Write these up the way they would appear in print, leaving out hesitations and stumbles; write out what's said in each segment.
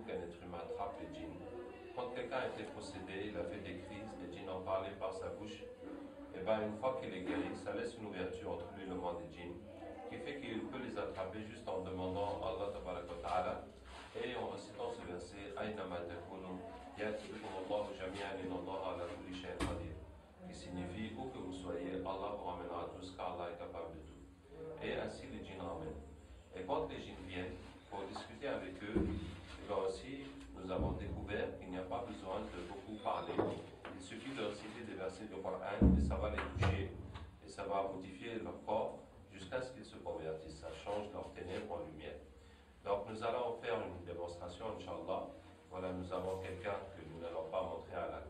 qu'un être humain attrape les djinns. Quand quelqu'un a été possédé, il a fait des crises, les djinns en parlaient par sa bouche, et bien une fois qu'il est guéri, ça laisse une ouverture entre lui et le monde des djinns, qui fait qu'il peut les attraper juste en demandant à Allah tabaraka wa ta'ala et en récitant ce verset Aynama takunu ya'tikum Allahu jami'an inna Allaha ala kulli shay'in qadir, qui signifie où que vous soyez, Allah vous ramènera tous car Allah est capable de tout. Et ainsi les djinns ramènent. Et quand les djinns viennent pour discuter avec eux, là aussi nous avons découvert qu'il n'y a pas besoin de beaucoup parler. Il suffit de réciter des versets du Coran et ça va les toucher et ça va modifier leur corps jusqu'à ce qu'ils se convertissent. Ça change leur ténèbres en lumière. Donc nous allons faire une démonstration, Inch'Allah. Voilà, nous avons quelqu'un que nous n'allons pas montrer à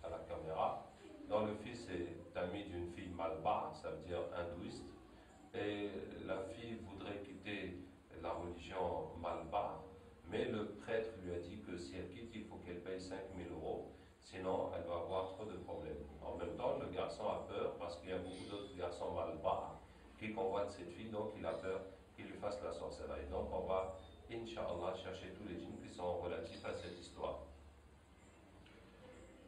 la caméra, dont le fils est ami d'une fille malba, ça veut dire hindouiste. Et la fille voudrait quitter la religion malba, mais le prêtre lui a dit que si elle quitte, il faut qu'elle paye 5 000 €, sinon elle va avoir trop de problèmes. En même temps, le garçon a peur parce qu'il y a beaucoup d'autres garçons malba qui convoitent cette fille, donc il a peur qu'il lui fasse la sorcellerie. Donc on va, Inch'Allah, chercher tous les djinns qui sont relatifs à cette histoire.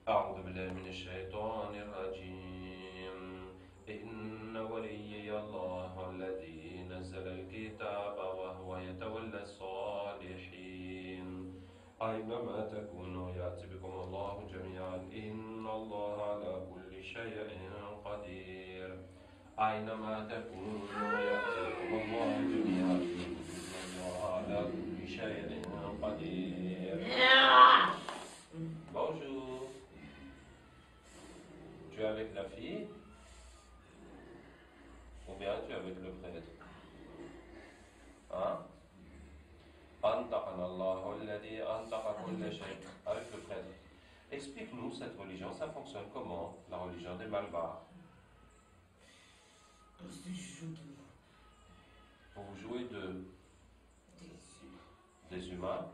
أعوذ بالله من الشيطان الرجيم إن وليي الله الذي نزل الكتاب وهو يتولى الصالحين أينما تكونوا يأتي بكم الله جميعا إن الله على كل شيء قدير أينما تكونوا يأتي بكم الله جميعا إن الله على كل شيء قدير. Bonjour. Tu es avec la fille ou bien tu es avec le prêtre? Hein? Antaqana Allahu alladhi antaqa kulla shay. Avec le prêtre. Explique-nous cette religion, ça fonctionne comment, la religion des Malbars? On se joue de Vous jouez des humains?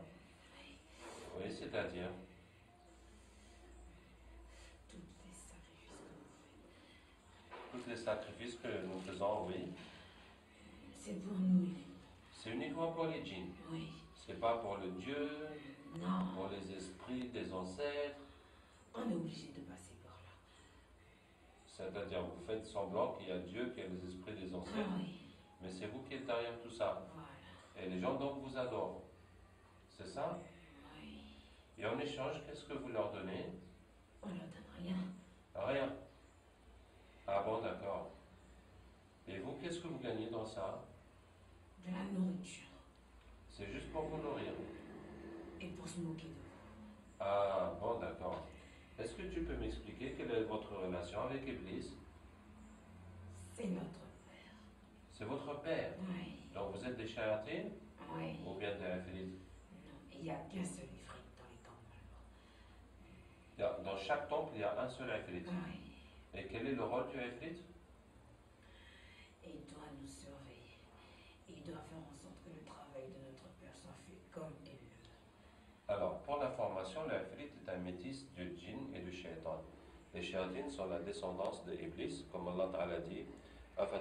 Oui, c'est-à-dire? Tous les sacrifices que nous faisons, oui. C'est pour nous. C'est uniquement pour les djinns. Oui. C'est pas pour le Dieu, Non. pour les esprits des ancêtres. On est obligé de passer par là. C'est-à-dire, vous faites semblant qu'il y a Dieu, qu'il y a les esprits des ancêtres. Ah oui. Mais c'est vous qui êtes derrière tout ça. Voilà. Et les gens donc vous adorent. C'est ça? Oui. Et en échange, qu'est-ce que vous leur donnez? On leur donne rien. Rien. Ah bon, d'accord. Et vous, qu'est-ce que vous gagnez dans ça? De la nourriture. C'est juste pour vous nourrir. Et pour se moquer de vous. Ah bon, d'accord. Est-ce que tu peux m'expliquer quelle est votre relation avec Iblis? C'est notre père. C'est votre père. Oui. Donc vous êtes des shayatines Oui. ou bien des ifrites? Non. Il n'y a qu'un seul ifrit dans les temples. Dans chaque temple, il y a un seul ifrit. Oui. Et quel est le rôle du ifrit? Il doit nous surveiller. Il doit faire en sorte que le travail de notre père soit fait comme il le veut. Alors, pour l'information, l'ifrit est un métis du djinn et du shaitan. Les shayatines sont la descendance de Iblis, comme Allah Ta'ala dit. Est-ce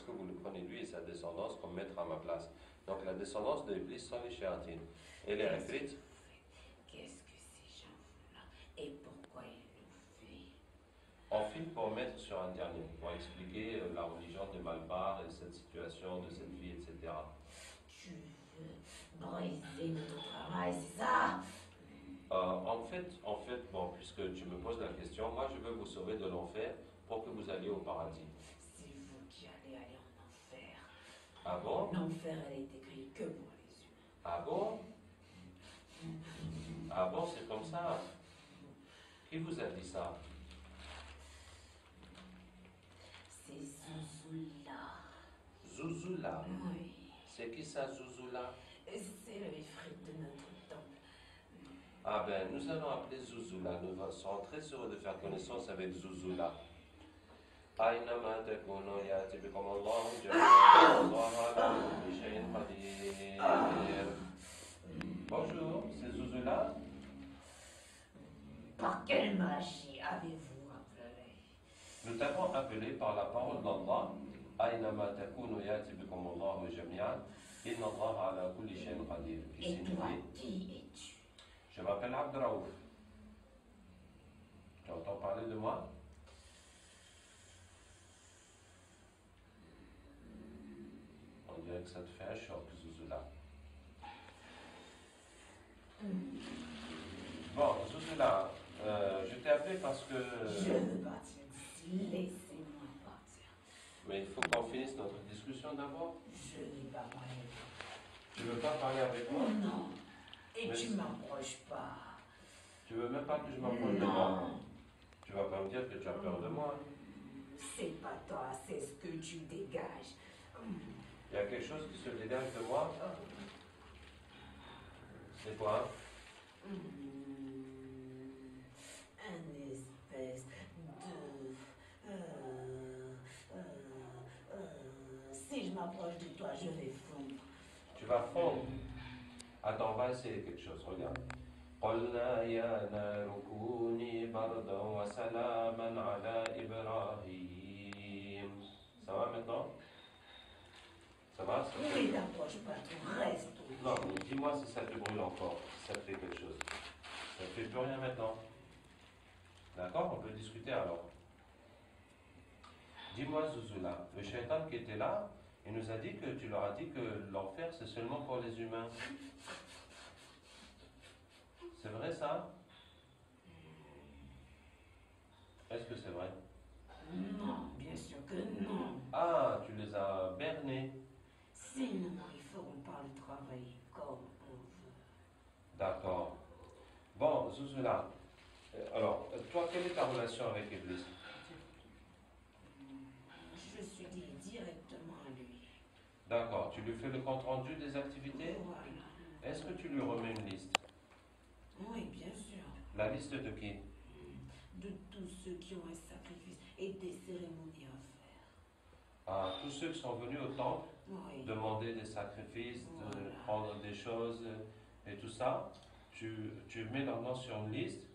que vous le prenez lui et sa descendance comme maître à ma place? Donc la descendance de Iblis sont les shayatines. Et les ifrit? Qu'est-ce que ces gens-là et pourquoi ils le font? On finit pour mettre sur un dernier, pour expliquer la religion des Malbars et cette situation de cette vie, etc. Tu veux briser notre travail, c'est ça? En fait, bon, puisque tu me poses la question, moi je veux vous sauver de l'enfer pour que vous alliez au paradis. C'est vous qui allez aller en enfer. Ah bon? L'enfer, elle est écrite que pour les humains. Ah bon? Ah bon, c'est comme ça? Qui vous a dit ça? C'est Zouzoula. Zouzoula? Oui. C'est qui ça, Zouzoula? C'est le ifrit de notre temple. Ah ben, nous allons appeler Zouzoula. Nous serons très heureux de faire connaissance avec Zouzoula. أينما تكونوا يأتي بكم الله جميعا الله على كل شيء قدير. Bonjour, c'est Zouzoula? Par quelle magie avez-vous appelé? Nous t'avons appelé par la parole d'Allah. أينما تكونوا يأتي بكم الله جميعا. Inna Allah ala kulli shay'in qadir, qui Et toi, signifie qui es-tu? je m'appelle Abdraouf. Tu entends parler de moi? On dirait que ça te fait un choc, Zuzula. Bon, Zuzula, je t'ai appelé parce que... Je veux partir d'ici, laissez-moi partir. Mais il faut qu'on finisse notre discussion d'abord. Je n'ai pas parlé. Tu veux pas parler avec moi? Non. Et Mais tu m'approches pas. tu veux même pas que je m'approche de moi? Tu vas pas me dire que tu as peur de moi? C'est pas toi, c'est ce que tu dégages. Il y a quelque chose qui se dégage de moi? C'est quoi? Un espèce de... si je m'approche de toi, je vais fondre. Tu vas fondre. Attends, on va essayer quelque chose, regarde. قلنا يا نار كوني بردا وسلاما على إبراهيم. Ça va maintenant? Ça va? Ne t'approche pas, tu restes. Non, mais dis-moi si ça te brûle encore, si ça te fait quelque chose. Ça ne fait plus rien maintenant. D'accord? On peut discuter alors. Dis-moi, Zuzula, le shaitan qui était là, il nous a dit que tu leur as dit que l'enfer c'est seulement pour les humains. C'est vrai ça? Est-ce que c'est vrai? Non, bien sûr que non. Ah, tu les as bernés. Sinon, ils feront pas le travail comme on veut. D'accord. Bon, Zuzula, alors, toi, quelle est ta relation avec Iblis? Je suis liée directement à lui. D'accord, tu lui fais le compte rendu des activités? Voilà. Est-ce que tu lui remets une liste? Oui, bien sûr. La liste de qui? De tous ceux qui ont un sacrifice et des cérémonies à faire. À tous ceux qui sont venus au temple, Oui. demander des sacrifices, de Voilà. prendre des choses et tout ça, tu mets leur nom sur une liste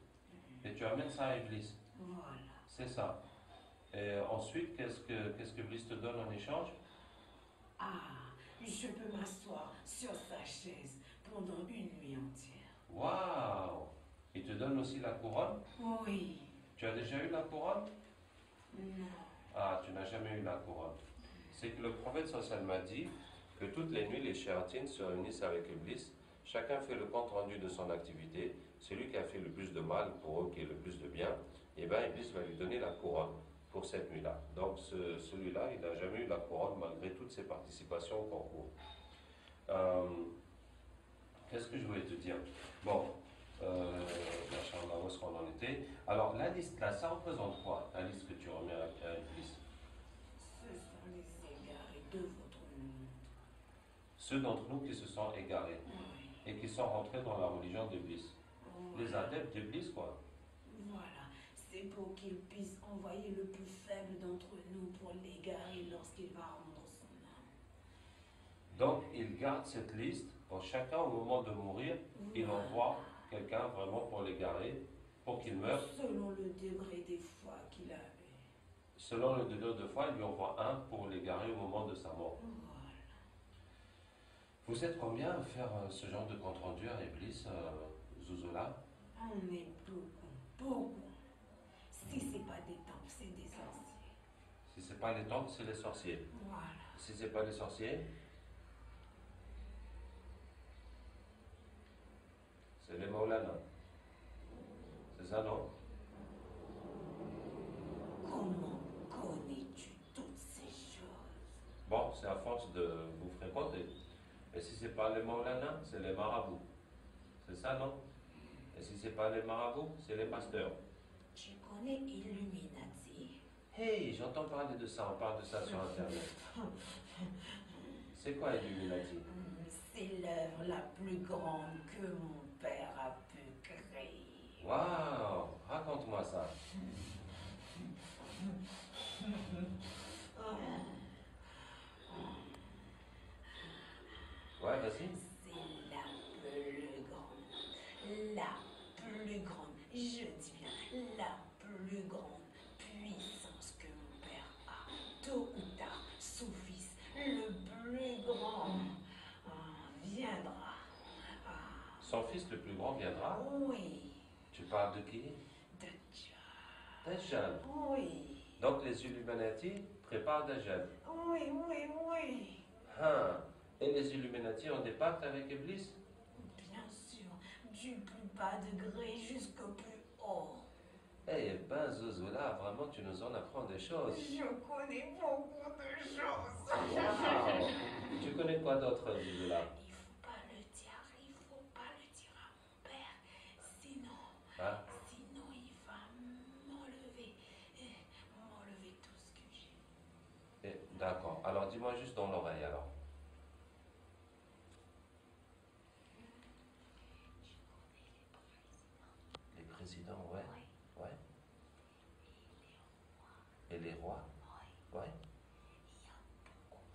et tu amènes ça à Iblis. Voilà. C'est ça. Et ensuite, qu'est-ce que Iblis te donne en échange? Ah, je peux m'asseoir sur sa chaise pendant une nuit entière. Waouh! Il te donne aussi la couronne? Oui. Tu as déjà eu la couronne? Non. Ah, tu n'as jamais eu la couronne. C'est que le prophète sallallahu m'a dit que toutes les nuits, les shéyatines se réunissent avec Iblis. Chacun fait le compte rendu de son activité. Celui qui a fait le plus de mal pour eux, qui est le plus de bien, et bien Iblis va lui donner la couronne pour cette nuit-là. Donc celui-là, il n'a jamais eu la couronne malgré toutes ses participations au concours. Qu'est-ce que je voulais te dire? Bon, machallah, où est-ce qu'on en était? Alors la liste là, ça représente quoi? La liste que tu remets à Iblis? Ce sont les égarés de votre monde. Ceux d'entre nous qui se sont égarés Oui. et qui sont rentrés dans la religion d'Iblis. Voilà. Les adeptes d'Iblis, quoi. Voilà. C'est pour qu'il puisse envoyer le plus faible d'entre nous pour l'égarer lorsqu'il va rendre son âme. Donc, il garde cette liste pour chacun au moment de mourir. Il Voilà. envoie quelqu'un vraiment pour l'égarer, pour qu'il meure. Selon le degré des foi qu'il avait. Selon le degré de foi, il lui envoie un pour l'égarer au moment de sa mort. Voilà. Vous êtes combien à faire ce genre de compte rendu à Iblis, Zuzula? On est beaucoup, beaucoup. Si c'est pas des temples, c'est des sorciers. Si c'est pas les temples, c'est les sorciers. Voilà. Si c'est pas les sorciers, c'est les Maulana. C'est ça, non? Comment connais-tu toutes ces choses? Bon, c'est à force de vous fréquenter. Et si c'est pas les Maulana, c'est les marabouts. C'est ça, non? Et si c'est pas les marabouts, c'est les pasteurs. Tu connais Illuminati? Hey, j'entends parler de ça, on parle de ça sur Internet. C'est quoi Illuminati? C'est l'œuvre la plus grande que mon père a pu créer. Waouh, raconte-moi ça. Ouais, vas-y. C'est la plus grande. La plus grande. Je dis bien la plus grande puissance que mon père a. Tôt ou tard, son fils, le plus grand. Son fils le plus grand viendra? Oui. Tu parles de qui? De Dieu. Dajjal. Oui. Donc les Illuminati préparent Dajjal. Oui, oui, oui. Hein. Et les Illuminati ont des pactes avec Iblis? Bien sûr, du plus bas degré jusqu'au plus haut. Eh ben, Zozola, vraiment, tu nous en apprends des choses. Je connais beaucoup de choses. Wow. Tu connais quoi d'autre, Zozola? Il faut pas le dire, il faut pas le dire à mon père. Sinon, Hein? sinon il va m'enlever tout ce que j'ai. D'accord. Alors, dis-moi juste dans l'oreille, alors. Les présidents, ouais. Oui. Ouais. Et les rois? Oui. Ouais. Il y a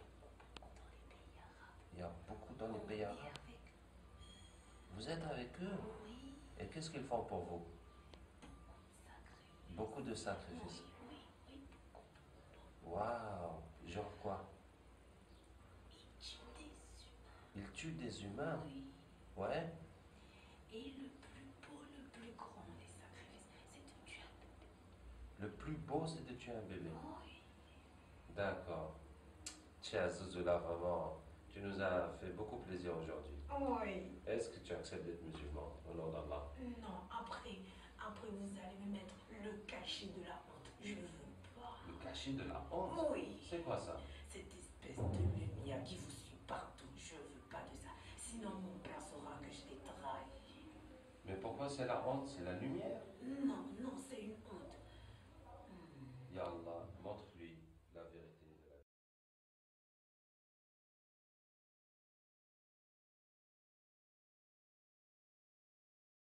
beaucoup dans les pays arabes. Il y a beaucoup dans les pays On est arabes. avec Vous êtes avec eux? oui, Et qu'est-ce qu'ils font pour vous? sacré. Beaucoup de sacrifices. Oui, oui, beaucoup. Waouh! Genre quoi? Il tue des Ils tuent des humains. humains? Oui. Ouais. Et le plus beau, le plus grand des sacrifices, c'est de tuer un bébé. Le plus beau, c'est de tuer un bébé. Oui. D'accord. Tiens, Zouzoula, vraiment, tu nous as fait beaucoup plaisir aujourd'hui. Oui. Est-ce que tu acceptes d'être musulman au nom d'Allah? Non, après vous allez me mettre le cachet de la honte. Je veux pas. Le cachet de la honte? Oui. C'est quoi ça? Cette espèce de lumière qui vous suit partout. Je veux pas de ça. Sinon mon père saura que je l'ai trahi. Mais pourquoi c'est la honte? C'est la lumière? Non, non, c'est une honte.